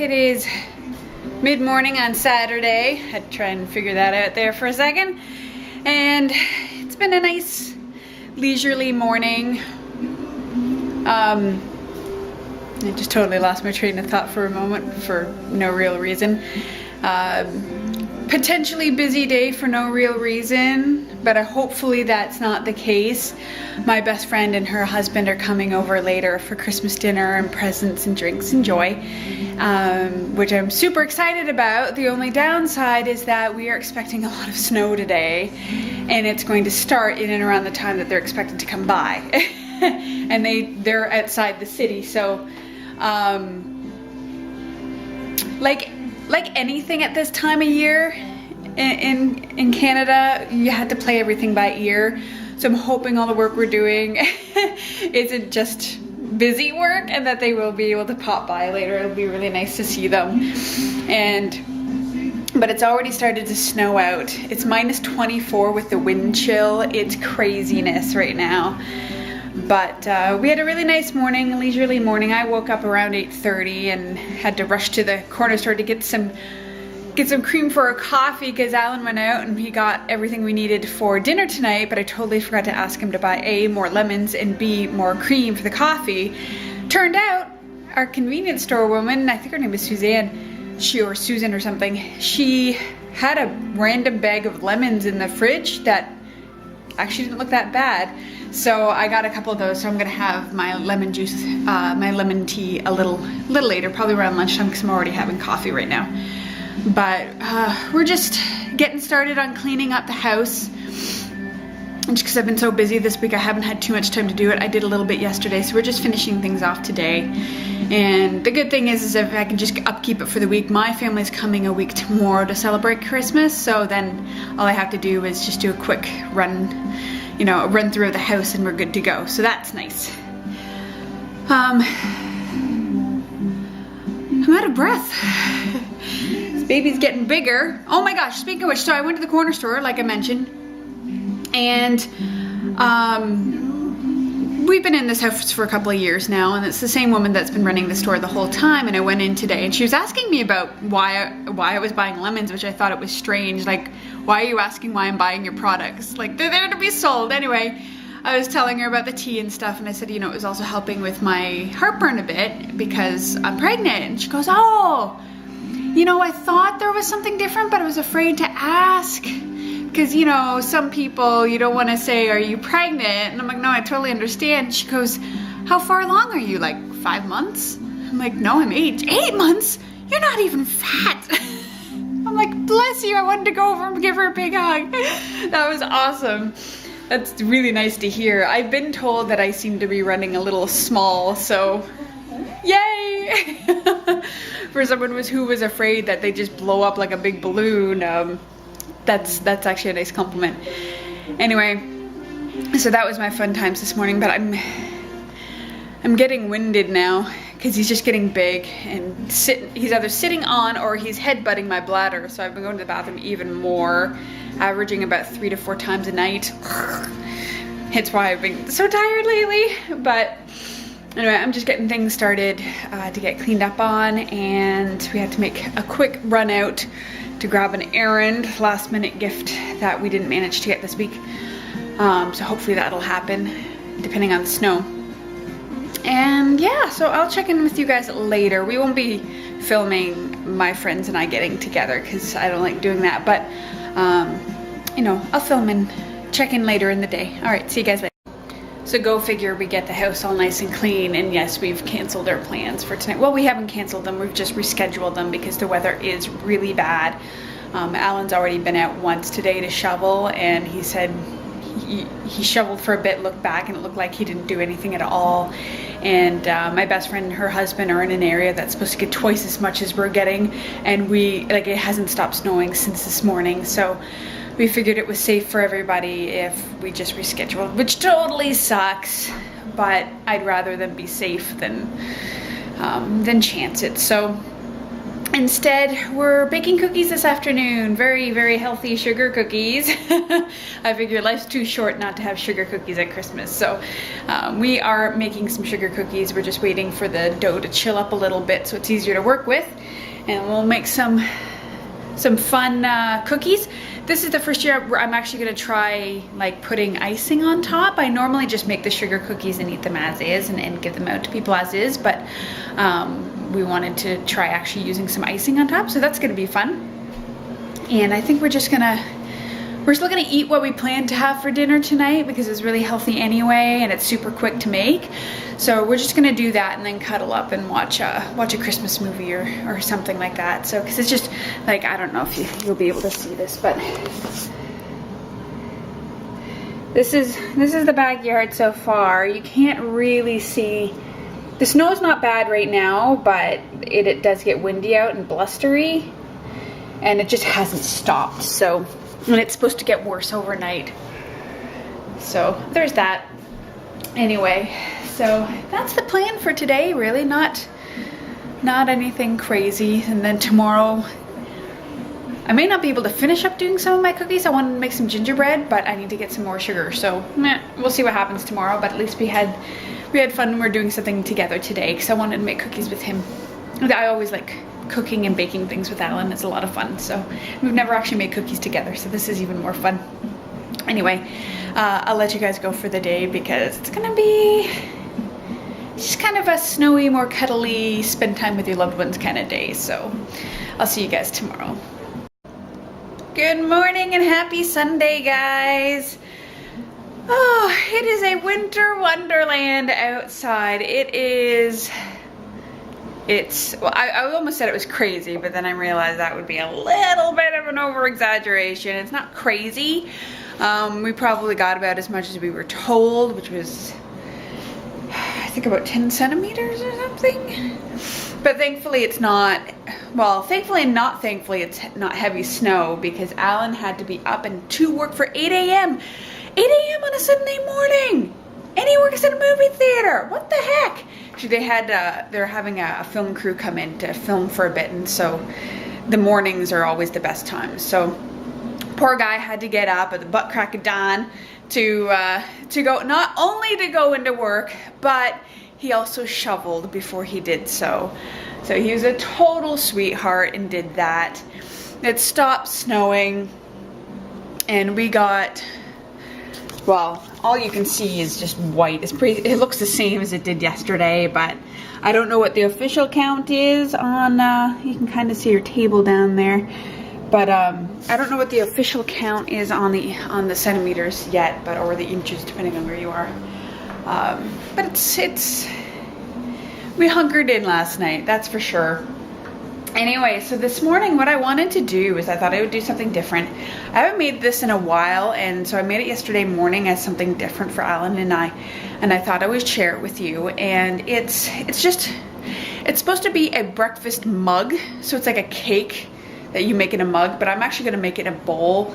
It is mid-morning on Saturday. Had to try and figure that out there for a second. And it's been a nice leisurely morning. I just totally lost my train of thought for a moment for no real reason. Potentially busy day for no real reason, but hopefully that's not the case. My best friend and her husband are coming over later for Christmas dinner and presents and drinks and joy, which I'm super excited about. The only downside is that we are expecting a lot of snow today, and it's going to start in and around the time that they're expected to come by. And they're outside the city, so like anything at this time of year in Canada, you had to play everything by ear. So I'm hoping all the work we're doing isn't just busy work, and that they will be able to pop by later. It'll be really nice to see them. But it's already started to snow out. It's -24 with the wind chill. It's craziness right now. But we had a really nice morning, a leisurely morning. I woke up around 8:30 and had to rush to the corner store to get some cream for our coffee, because Alan went out and he got everything we needed for dinner tonight, but I totally forgot to ask him to buy A, more lemons, and B, more cream for the coffee. Turned out our convenience store woman, I think her name is Suzanne, or Susan or something, she had a random bag of lemons in the fridge that actually didn't look that bad. So I got a couple of those, so I'm gonna have my lemon juice, my lemon tea a little later, probably around lunchtime, because I'm already having coffee right now. But we're just getting started on cleaning up the house. Just because I've been so busy this week, I haven't had too much time to do it. I did a little bit yesterday, so we're just finishing things off today. And the good thing is if I can just upkeep it for the week. My family's coming a week tomorrow to celebrate Christmas, so then all I have to do is just do a quick run, a run through of the house, and we're good to go. So that's nice. I'm out of breath. This baby's getting bigger. Oh my gosh, speaking of which, so I went to the corner store, like I mentioned, and we've been in this house for a couple of years now, and it's the same woman that's been running the store the whole time. And I went in today, and she was asking me about why I was buying lemons, which I thought it was strange. Like, why are you asking why I'm buying your products? Like, they're there to be sold. Anyway, I was telling her about the tea and stuff, and I said, it was also helping with my heartburn a bit because I'm pregnant. And she goes, oh, I thought there was something different, but I was afraid to ask. Because, some people, you don't want to say, are you pregnant? And I'm like, no, I totally understand. She goes, how far along are you? Like 5 months? I'm like, no, I'm 8. 8 months? You're not even fat. I'm like, bless you. I wanted to go over and give her a big hug. That was awesome. That's really nice to hear. I've been told that I seem to be running a little small, so yay! For someone who was afraid that they just blow up like a big balloon, that's actually a nice compliment. Anyway, so that was my fun times this morning, but I'm getting winded now because he's just getting big and he's either sitting on or he's headbutting my bladder, so I've been going to the bathroom even more, averaging about 3 to 4 times a night. It's why I've been so tired lately. But anyway, I'm just getting things started to get cleaned up on, and we had to make a quick run out to grab an errand, last minute gift that we didn't manage to get this week. So hopefully that'll happen depending on the snow. And yeah, so I'll check in with you guys later. We won't be filming my friends and I getting together because I don't like doing that, but I'll film and check in later in the day. All right, see you guys later. So go figure, we get the house all nice and clean, and yes, we've canceled our plans for tonight. Well, we haven't canceled them, we've just rescheduled them because the weather is really bad. Alan's already been out once today to shovel, and he said he shoveled for a bit, looked back, and it looked like he didn't do anything at all. And my best friend and her husband are in an area that's supposed to get twice as much as we're getting, and it hasn't stopped snowing since this morning, so we figured it was safe for everybody if we just rescheduled, which totally sucks, but I'd rather them be safe than chance it. So Instead, we're baking cookies this afternoon. Very, very healthy sugar cookies. I figure life's too short not to have sugar cookies at Christmas. So we are making some sugar cookies. We're just waiting for the dough to chill up a little bit so it's easier to work with. And we'll make some fun cookies. This is the first year where I'm actually gonna try like putting icing on top. I normally just make the sugar cookies and eat them as is and give them out to people as is, but we wanted to try actually using some icing on top, so that's gonna be fun. And I think we're still gonna eat what we planned to have for dinner tonight because it's really healthy anyway and it's super quick to make. So we're just gonna do that and then cuddle up and watch a Christmas movie or something like that. So, cause it's just like, I don't know if you'll be able to see this, but this is the backyard so far. You can't really see. The snow's not bad right now, but it does get windy out and blustery, and it just hasn't stopped. So, and it's supposed to get worse overnight. So there's that. Anyway, so that's the plan for today, really. Not anything crazy. And then tomorrow, I may not be able to finish up doing some of my cookies. I want to make some gingerbread, but I need to get some more sugar. So we'll see what happens tomorrow, but at least we had fun and we're doing something together today because I wanted to make cookies with him. I always like cooking and baking things with Alan. It's a lot of fun. So we've never actually made cookies together, so this is even more fun. Anyway, I'll let you guys go for the day because it's gonna be just kind of a snowy, more cuddly, spend time with your loved ones kind of day. So I'll see you guys tomorrow. Good morning and happy Sunday, guys. Oh, it is a winter wonderland outside. Well, I almost said it was crazy, but then I realized that would be a little bit of an over-exaggeration. It's not crazy. We probably got about as much as we were told, which was, I think, about 10 centimeters or something. But thankfully it's not, well, thankfully and not thankfully it's not heavy snow because Alan had to be up and to work for 8 a.m. 8 a.m. on a Sunday morning, and he works at a movie theater. What the heck? Actually, they're having a film crew come in to film for a bit, and so the mornings are always the best times. So poor guy had to get up at the butt crack of dawn to go, not only to go into work, but he also shoveled before he did so. So he was a total sweetheart and did that. It stopped snowing, and we got, well, all you can see is just white. It looks the same as it did yesterday, but I don't know what the official count is on, you can kind of see your table down there. But I don't know what the official count is on the centimeters yet, but or the inches, depending on where you are. But it's we hunkered in last night, that's for sure. Anyway, so this morning what I wanted to do is I thought I would do something different. I haven't made this in a while, and so I made it yesterday morning as something different for Alan and I thought I would share it with you. And it's supposed to be a breakfast mug, so it's like a cake that you make in a mug, but I'm actually going to make it in a bowl,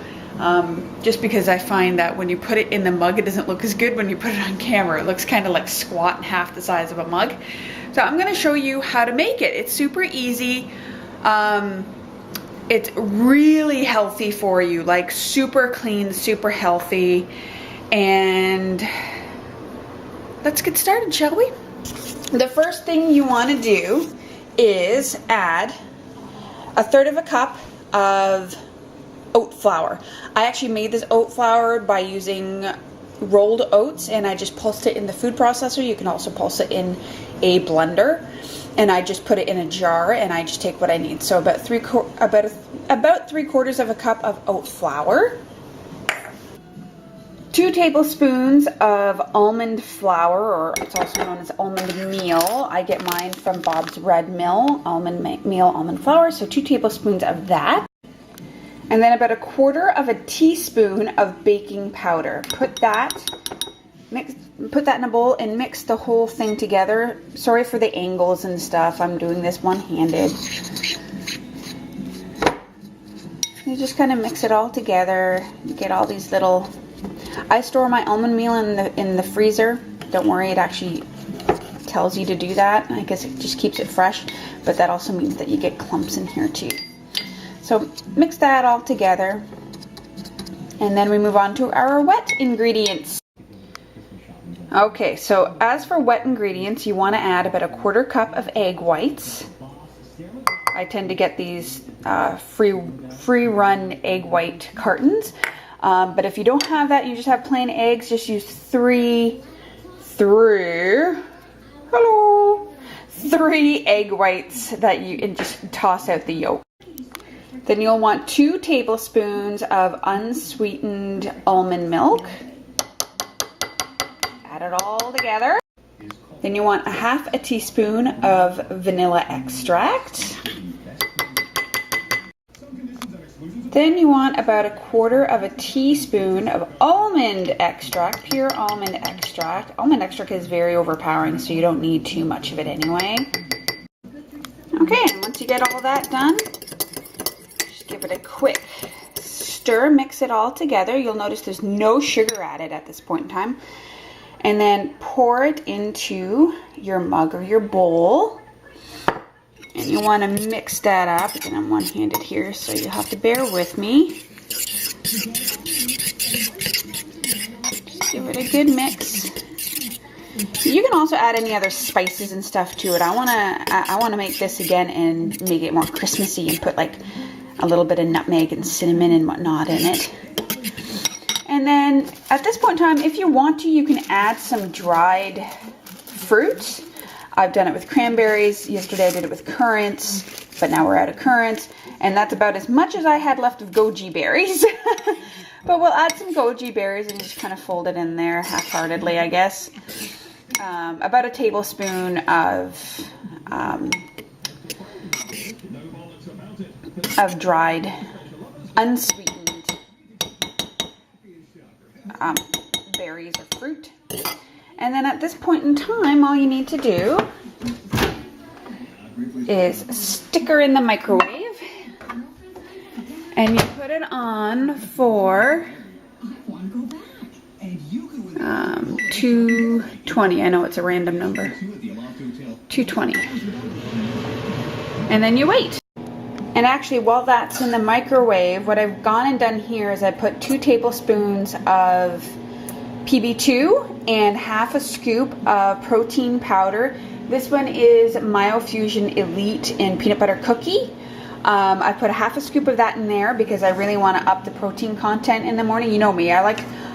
just because I find that when you put it in the mug, it doesn't look as good when you put it on camera. It looks kind of like squat and half the size of a mug. So I'm going to show you how to make it. It's super easy. It's really healthy for you, like super clean, super healthy. And let's get started, shall we? The first thing you want to do is add 1/3 cup of oat flour. I actually made this oat flour by using rolled oats, and I just pulsed it in the food processor. You can also pulse it in a blender, and I just put it in a jar, and I just take what I need. So about 3/4 of a cup of oat flour, 2 tablespoons of almond flour, or it's also known as almond meal. I get mine from Bob's Red Mill, almond flour, so 2 tablespoons of that. And then about 1/4 teaspoon of baking powder. Put that in a bowl and mix the whole thing together. Sorry for the angles and stuff. I'm doing this one-handed. You just kind of mix it all together. You get all these little. I store my almond meal in the freezer. Don't worry, it actually tells you to do that. I guess it just keeps it fresh, but that also means that you get clumps in here too. So mix that all together, and then we move on to our wet ingredients. Okay, so as for wet ingredients, you want to add about a 1/4 cup of egg whites. I tend to get these free run egg white cartons, but if you don't have that, you just have plain eggs, just use three egg whites that and just toss out the yolk. Then you'll want 2 tablespoons of unsweetened almond milk. Add it all together. Then you want 1/2 teaspoon of vanilla extract. Then you want about 1/4 teaspoon of almond extract, pure almond extract. Almond extract is very overpowering, so you don't need too much of it anyway. Okay, and once you get all that done, just give it a quick stir, mix it all together. You'll notice there's no sugar added at this point in time. And then pour it into your mug or your bowl. And you want to mix that up. Again, I'm one-handed here, so you have to bear with me. Just give it a good mix. You can also add any other spices and stuff to it. I wanna make this again and make it more Christmassy and put like a little bit of nutmeg and cinnamon and whatnot in it. And then at this point in time, if you want to, you can add some dried fruit. I've done it with cranberries. Yesterday I did it with currants, but now we're out of currants. And that's about as much as I had left of goji berries. But we'll add some goji berries and just kind of fold it in there half-heartedly, I guess. About a tablespoon of dried, unsweetened berries or fruit. And then at this point in time, all you need to do is stick her in the microwave, and you put it on for 220. I know it's a random number. 220. And then you wait. And actually, while that's in the microwave, what I've gone and done here is I put 2 tablespoons of PB2 and 1/2 scoop of protein powder. This one is Myofusion Elite in peanut butter cookie. I put 1/2 scoop of that in there because I really want to up the protein content in the morning. You know me, I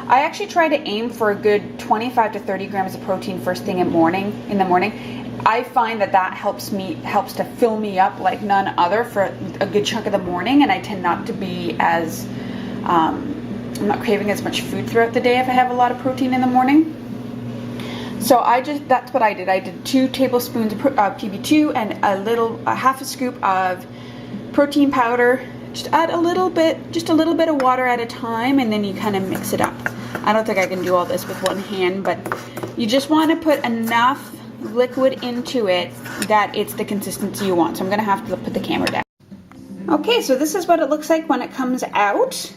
actually try to aim for a good 25 to 30 grams of protein first thing in the morning. I find that helps to fill me up like none other for a good chunk of the morning, and I tend not to be as I'm not craving as much food throughout the day if I have a lot of protein in the morning. So that's what I did. I did 2 tablespoons of PB2 and a 1/2 scoop of protein powder. Just add just a little bit of water at a time, and then you kind of mix it up. I don't think I can do all this with one hand, but you just want to put enough liquid into it that it's the consistency you want. So I'm going to have to put the camera down. Okay, so this is what it looks like when it comes out.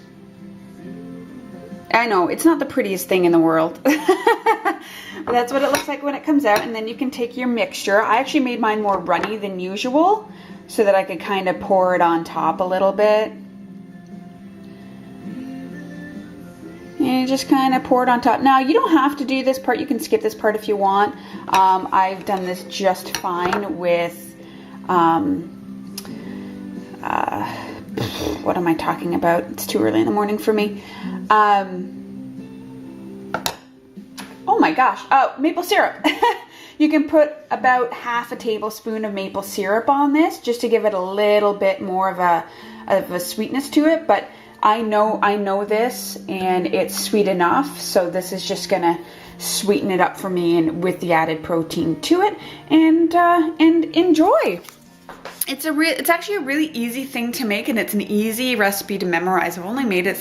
I know, it's not the prettiest thing in the world. But that's what it looks like when it comes out, and then you can take your mixture. I actually made mine more runny than usual so that I could kind of pour it on top a little bit. And you just kind of pour it on top. Now, you don't have to do this part. You can skip this part if you want. I've done this just fine with, what am I talking about? It's too early in the morning for me. Oh my gosh, maple syrup. You can put about 1/2 tablespoon of maple syrup on this just to give it a little bit more of a sweetness to it, but I know this and it's sweet enough, so this is just gonna sweeten it up for me and with the added protein to it, and enjoy. It's actually a really easy thing to make, and it's an easy recipe to memorize. I've only made it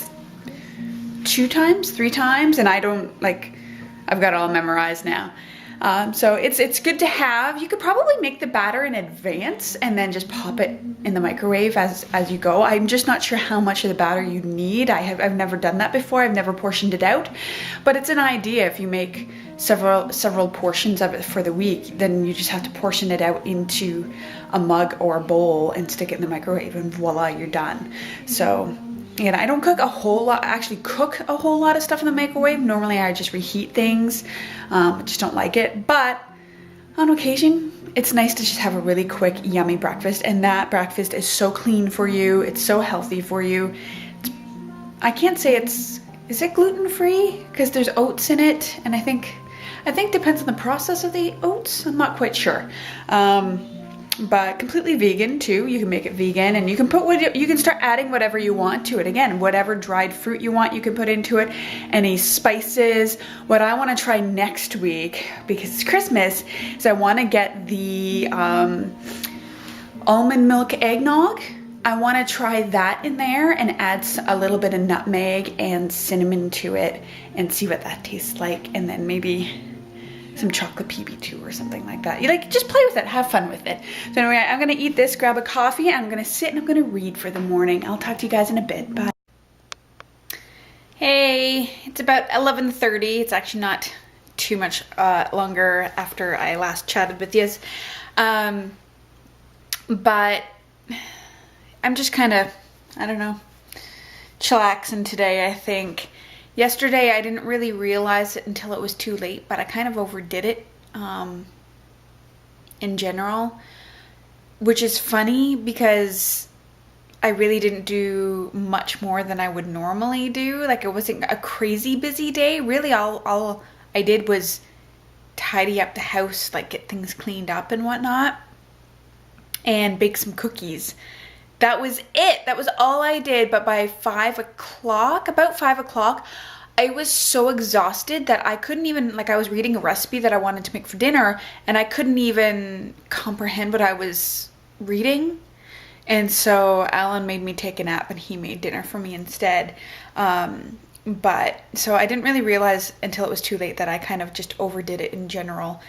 3 times, and I've got it all memorized now. So it's good to have. You could probably make the batter in advance and then just pop it in the microwave as you go. I'm just not sure how much of the batter you need. I've never done that before. I've never portioned it out, but it's an idea. If you make several portions of it for the week, then you just have to portion it out into a mug or a bowl and stick it in the microwave, and voila, you're done. So, and I don't cook a whole lot, actually cook a whole lot of stuff in the microwave. Normally I just reheat things. I just don't like it, but on occasion, it's nice to just have a really quick, yummy breakfast, and that breakfast is so clean for you. It's so healthy for you. I can't say is it gluten-free? Because there's oats in it, and I think depends on the process of the oats. I'm not quite sure. But completely vegan too. You can make it vegan, and you can start adding whatever you want to it. Again, whatever dried fruit you want, you can put into it. Any spices. What I want to try next week, because it's Christmas, is I want to get the almond milk eggnog. I want to try that in there and add a little bit of nutmeg and cinnamon to it and see what that tastes like, and then maybe some chocolate PB2 or something like that. You just play with it, have fun with it. So anyway, I'm gonna eat this, grab a coffee, and I'm gonna sit and I'm gonna read for the morning. I'll talk to you guys in a bit. Bye. Hey, it's about 11:30. It's actually not too much longer after I last chatted with you. But I'm just kind of, I don't know, chillaxing today, I think. Yesterday, I didn't really realize it until it was too late, but I kind of overdid it in general, which is funny because I really didn't do much more than I would normally do. Like, it wasn't a crazy busy day. Really, all I did was tidy up the house, like get things cleaned up and whatnot, and bake some cookies. That was it. That was all I did. But by about 5 o'clock, I was so exhausted that I couldn't even, I was reading a recipe that I wanted to make for dinner, and I couldn't even comprehend what I was reading. And so Alan made me take a nap, and he made dinner for me instead. But so I didn't really realize until it was too late that I kind of just overdid it in general.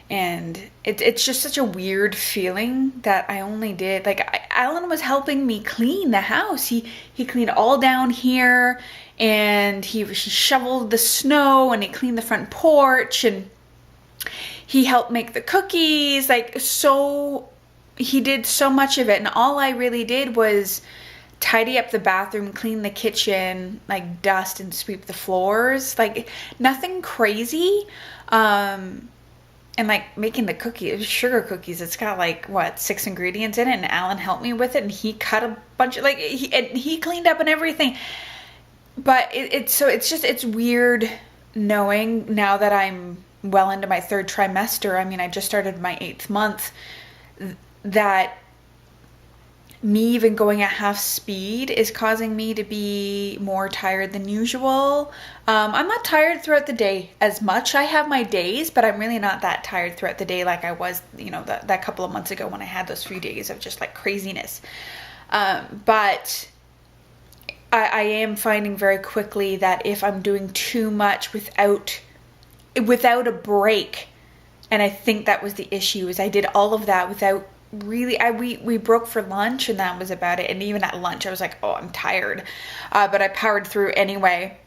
And it's just such a weird feeling that I only did, Alan was helping me clean the house. He cleaned all down here, and he shoveled the snow, and he cleaned the front porch, and he helped make the cookies. He did so much of it, and all I really did was tidy up the bathroom, clean the kitchen, dust and sweep the floors. Nothing crazy. And making the cookies, sugar cookies, it's got 6 ingredients in it, and Alan helped me with it, and he cut a bunch of, he cleaned up and everything. But it's weird knowing now that I'm well into my 3rd trimester. I mean, I just started my 8th month, that me even going at half speed is causing me to be more tired than usual. I'm not tired throughout the day as much. I have my days, but I'm really not that tired throughout the day like I was, that couple of months ago when I had those few days of just craziness. But I am finding very quickly that if I'm doing too much without a break, and I think that was the issue, is I did all of that without really, we broke for lunch, and that was about it. And even at lunch, I was like, oh, I'm tired. But I powered through anyway.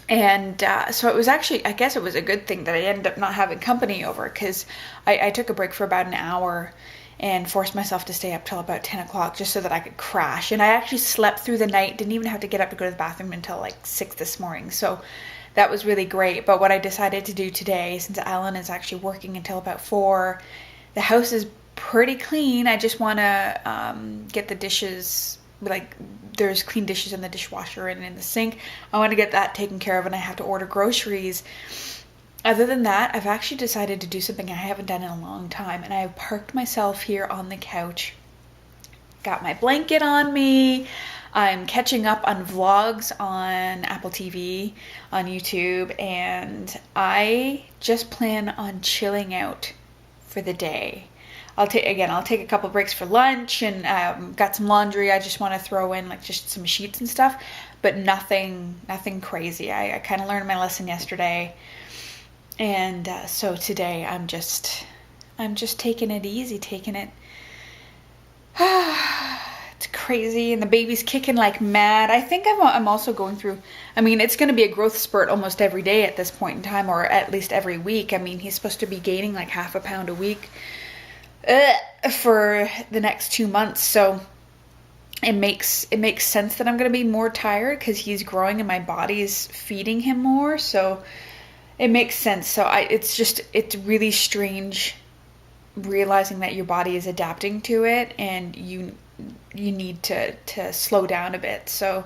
And so it was actually, I guess it was a good thing that I ended up not having company over, because I took a break for about an hour and forced myself to stay up till about 10 o'clock just so that I could crash. And I actually slept through the night, didn't even have to get up to go to the bathroom until 6 this morning. So that was really great. But what I decided to do today, since Alan is actually working until about 4, the house is pretty clean. I just want to get the dishes, there's clean dishes in the dishwasher and in the sink. I want to get that taken care of, and I have to order groceries. Other than that, I've actually decided to do something I haven't done in a long time, and I've parked myself here on the couch, got my blanket on me. I'm catching up on vlogs on Apple TV, on YouTube, and I just plan on chilling out for the day. I'll take a couple breaks for lunch, and got some laundry I just want to throw in, just some sheets and stuff, but nothing crazy. I kind of learned my lesson yesterday, and so today I'm just taking it easy, taking it. It's crazy and the baby's kicking like mad. I think I'm also going through, I mean, it's going to be a growth spurt almost every day at this point in time, or at least every week. I mean, he's supposed to be gaining like half a pound a week for the next 2 months. So it makes sense that I'm going to be more tired because he's growing and my body's feeding him more. So it makes sense. So it's really strange realizing that your body is adapting to it, and you need to slow down a bit. So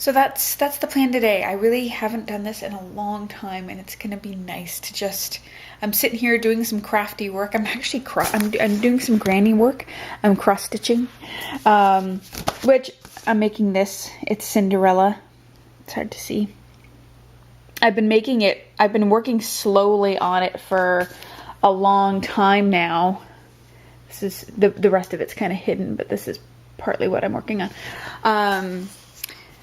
that's the plan today. I really haven't done this in a long time, and it's gonna be nice to just, I'm sitting here doing some crafty work. I'm actually I'm doing some granny work. I'm cross stitching, which I'm making this. It's Cinderella. It's hard to see. I've been working slowly on it for a long time now. This is the rest of it's kind of hidden, but this is partly what I'm working on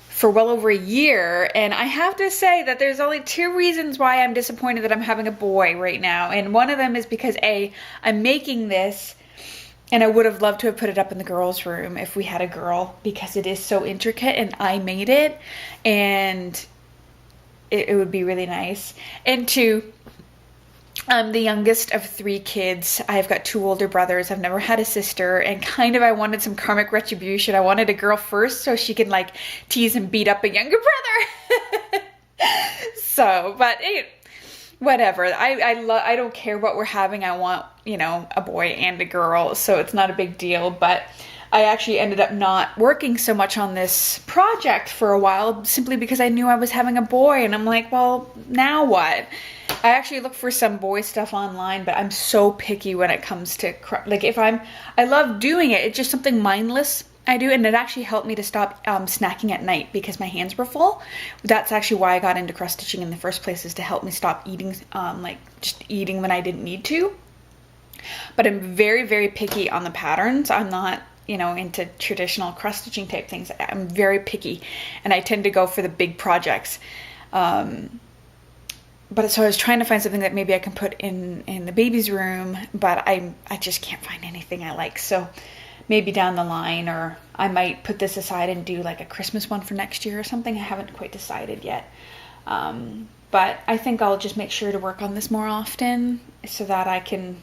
for well over a year. And I have to say that there's only 2 reasons why I'm disappointed that I'm having a boy right now. And one of them is because I'm making this, and I would have loved to have put it up in the girls' room if we had a girl, because it is so intricate and I made it, and it would be really nice. And 2, I'm the youngest of 3 kids. I've got 2 older brothers. I've never had a sister, and kind of I wanted some karmic retribution. I wanted a girl first so she can like tease and beat up a younger brother. So, but whatever. I don't care what we're having. I want, you know, a boy and a girl, so it's not a big deal. But I actually ended up not working so much on this project for a while simply because I knew I was having a boy, and I'm like, well, now what? I actually look for some boy stuff online, but I'm so picky when it comes to, like, I love doing it. It's just something mindless I do, and it actually helped me to stop snacking at night because my hands were full. That's actually why I got into cross stitching in the first place, is to help me stop eating, like just eating when I didn't need to. But I'm very, very picky on the patterns. I'm not, you know, into traditional cross stitching type things. I'm very picky, and I tend to go for the big projects. But so I was trying to find something that maybe I can put in the baby's room, but I just can't find anything I like. So maybe down the line, or I might put this aside and do like a Christmas one for next year or something. I haven't quite decided yet. But I think I'll just make sure to work on this more often so that I can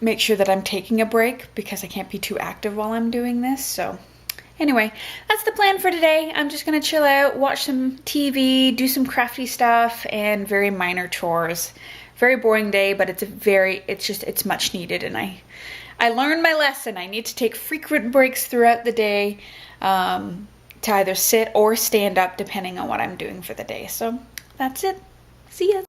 make sure that I'm taking a break, because I can't be too active while I'm doing this. So anyway, that's the plan for today. I'm just gonna chill out, watch some TV, do some crafty stuff, and very minor chores. Very boring day, but it's much needed, and I learned my lesson. I need to take frequent breaks throughout the day to either sit or stand up depending on what I'm doing for the day. So that's it. See ya.